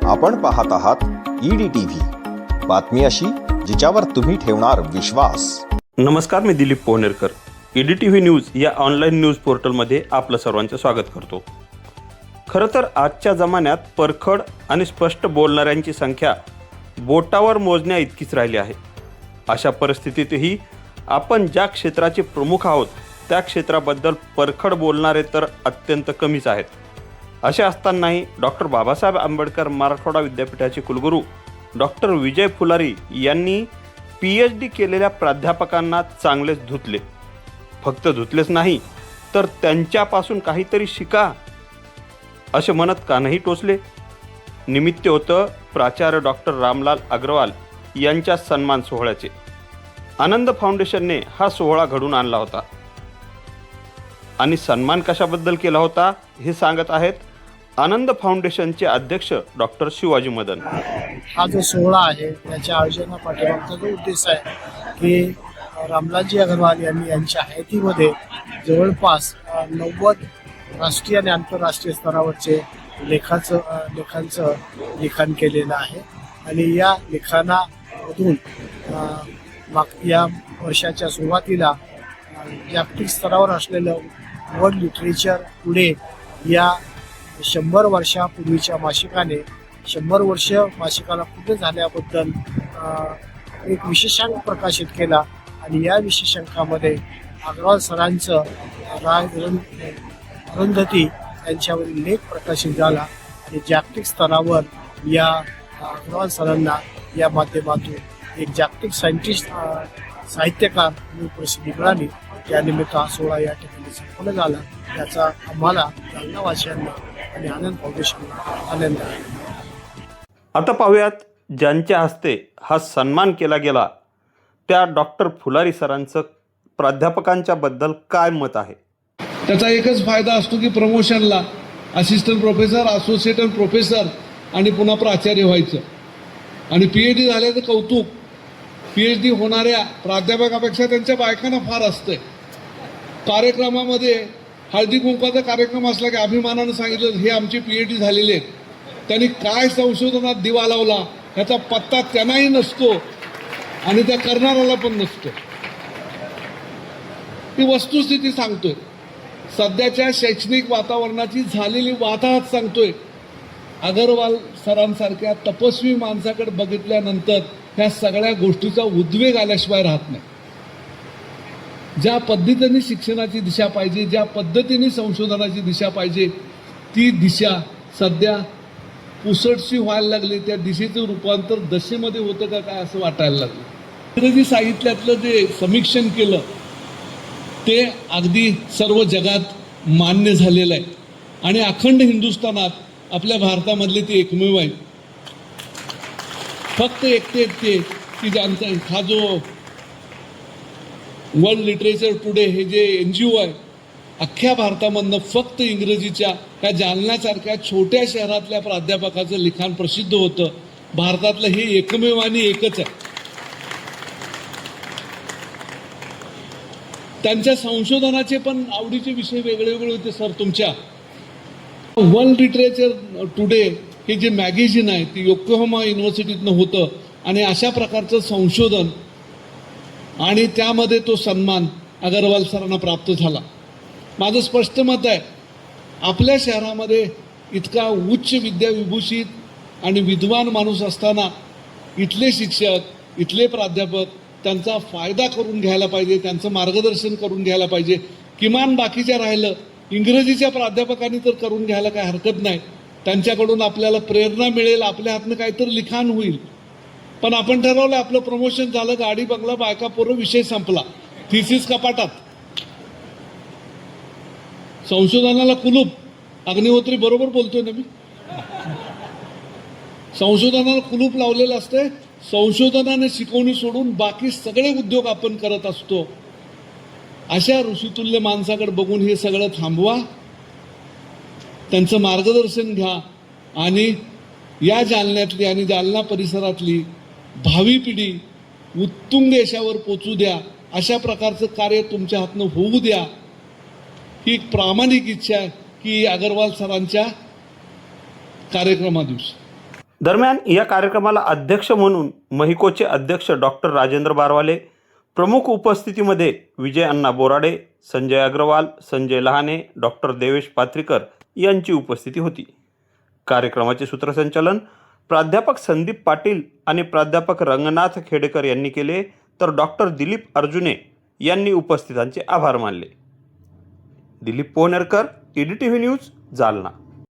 आपण पाहत आहात EDTV, बातमी अशी जिच्यावर तुम्ही ठेवणार विश्वास। नमस्कार, मी दिलीप पोहनेरकर। EDTV न्यूज या ऑनलाईन न्यूज पोर्टलमध्ये आपलं सर्वांचं स्वागत करतो। खरं तर आजच्या जमान्यात परखड आणि स्पष्ट बोलणाऱ्यांची संख्या बोटावर मोजण्या इतकीच राहिली आहे। अशा परिस्थितीतही आपण ज्या क्षेत्राचे प्रमुख आहोत त्या क्षेत्राबद्दल परखड बोलणारे तर अत्यंत कमीच आहेत। असे असतानाही डॉक्टर बाबासाहेब आंबेडकर मराठवाडा विद्यापीठाचे कुलगुरू डॉक्टर विजय फुलारी यांनी PhD केलेल्या प्राध्यापकांना चांगलेच धुतले। फक्त धुतलेच नाही तर त्यांच्यापासून काहीतरी शिका असे म्हणत कानही टोचले। निमित्त होतं प्राचार्य डॉक्टर रामलाल अग्रवाल यांच्या सन्मान सोहळ्याचे। आनंद फाउंडेशनने हा सोहळा घडून आणला होता आणि सन्मान कशाबद्दल केला होता हे सांगत आहेत आनंद फाउंडेशनचे अध्यक्ष डॉक्टर शिवाजी मदन। हा जो सोहळा आहे त्याच्या आयोजनापाठीमागचा जो उद्देश आहे की रामलालजी अग्रवाल यांनी यांच्या हयातीमध्ये जवळपास 90 राष्ट्रीय आणि आंतरराष्ट्रीय स्तरावरचे लेखांचं लिखाण केलेलं आहे आणि या लिखाणामधून या वर्षाच्या सुरुवातीला जागतिक स्तरावर असलेलं वर्ल्ड लिटरेचर टुडे या 100 वर्षापूर्वीच्या मासिकाने 100 वर्ष मासिकाला पूर्ण झाल्याबद्दल एक विशेषांक प्रकाशित केला आणि या विशेषांकामध्ये अग्रवाल सरांचं अरुंधती यांच्यावरील लेख प्रकाशित झाला आणि जागतिक स्तरावर या अग्रवाल सरांना या माध्यमातून एक जागतिक साहित्यकार म्हणून प्रसिद्धी मिळाली। त्यानिमित्त हा सोहळा या ठिकाणी संपन्न झाला। याचा आम्हाला जालनावासियांना आणि आनंद फाउंडेशनला आनंद आहे। आता पाहूयात ज्यांच्या हस्ते हा सन्मान केला गेला त्या डॉक्टर फुलारी सरांचं प्राध्यापकांच्या बद्दल काय मत आहे। त्याचा एकच फायदा असतो की प्रमोशनला असिस्टंट प्रोफेसर, असोसिएट प्रोफेसर आणि पुन्हा प्राचार्य व्हायचं आणि PhD झाल्याचं कौतुक। PhD होणाऱ्या प्राध्यापकापेक्षा त्यांच्या बायकांना फार असतंय। कार्यक्रमामध्ये हळदी कुंकवाचा कार्यक्रम असला की अभिमानानं सांगितलं हे आमचे PhD झालेले आहेत, त्यांनी काय संशोधनात दिवा लावला ह्याचा पत्ता त्यांनाही नसतो आणि त्या करणाऱ्याला पण नसतो। ही वस्तुस्थिती सांगतोय, सध्याच्या शैक्षणिक वातावरणाची झालेली वाताहत सांगतोय। अग्रवाल सरांसारख्या तपस्वी माणसाकडे बघितल्यानंतर ह्या सगळ्या गोष्टीचा उद्वेग आल्याशिवाय राहत नाही। ज्या पद्धतीने शिक्षणाची दिशा पाहिजे, ज्या पद्धतीने संशोधनाची दिशा पाहिजे ती दिशा सध्या पुसटशी व्हायला लागली। त्या दिशेचं रूपांतर दशेमध्ये होतं का काय असं वाटायला लागलं। इंग्रजी साहित्यातलं जे समीक्षण केलं ते अगदी सर्व जगात मान्य झालेलं आहे आणि अखंड हिंदुस्थानात आपल्या भारतामधले ते एकमेव आहे। फक्त एकटे की ज्यांचा हा जो वर्ल्ड लिटरेचर टुडे हे जे NGO आहे अख्ख्या भारतामधनं फक्त इंग्रजीच्या त्या जालन्यासारख्या छोट्या शहरातल्या प्राध्यापकाचं लिखाण प्रसिद्ध होतं। भारतातलं हे एकमेव आणि एकच आहे। त्यांच्या संशोधनाचे पण आवडीचे विषय वेगळे वेगळे होते सर। तुमच्या वर्ल्ड लिटरेचर टुडे हे जे मॅगझिन आहे ते योकोहामा युनिव्हर्सिटीतनं होतं आणि अशा प्रकारचं संशोधन आणि त्यामध्ये तो सन्मान अग्रवाल सरांना प्राप्त झाला। माझं स्पष्ट मत आहे, आपल्या शहरामध्ये इतका उच्च विद्याविभूषित आणि विद्वान माणूस असताना इथले शिक्षक, इथले प्राध्यापक त्यांचा फायदा करून घ्यायला पाहिजे, त्यांचं मार्गदर्शन करून घ्यायला पाहिजे। किमान बाकीच्या राहिलं इंग्रजीच्या प्राध्यापकांनी तर करून घ्यायला काय हरकत नाही, त्यांच्याकडून आपल्याला प्रेरणा मिळेल, आपल्या हातनं काहीतरी लिखाण होईल। पण आपण ठरवलं आपलं प्रमोशन झालं, गाडी बंगला बायका पोरं, विषय संपला, थिसिस कपाटात। संशोधनाला कुलूप, अग्निहोत्री बरोबर बोलतोय ना मी, संशोधनाला कुलूप लावलेलं असतंय। संशोधनाने शिकवणी सोडून बाकी सगळे उद्योग आपण करत असतो। अशा ऋषितुल्य माणसाकडे बघून हे सगळं थांबवा, त्यांचं मार्गदर्शन घ्या आणि या जालन्यातली आणि जालना परिसरातली भावी पिढी उत्तुंग यशावर पोचू द्या। अशा प्रकारचं कार्य तुमच्या हातनं होऊ द्या, ही एक प्रामाणिक इच्छा आहे की अग्रवाल सरांच्या कार्यक्रमा दिवशी। दरम्यान या कार्यक्रमाला अध्यक्ष म्हणून महिकोचे अध्यक्ष डॉक्टर राजेंद्र बारवाले, प्रमुख उपस्थितीमध्ये विजय अण्णा बोराडे, संजय अग्रवाल, संजय लहाने, डॉक्टर देवेश पात्रीकर यांची उपस्थिती होती. कार्यक्रमाचे सूत्रसंचालन प्राध्यापक संदीप पाटील आणि प्राध्यापक रंगनाथ खेडेकर यांनी केले, तर डॉक्टर दिलीप अर्जुने यांनी उपस्थितांचे आभार मानले. Dilip Pohnerkar, EDTV news, Jalna.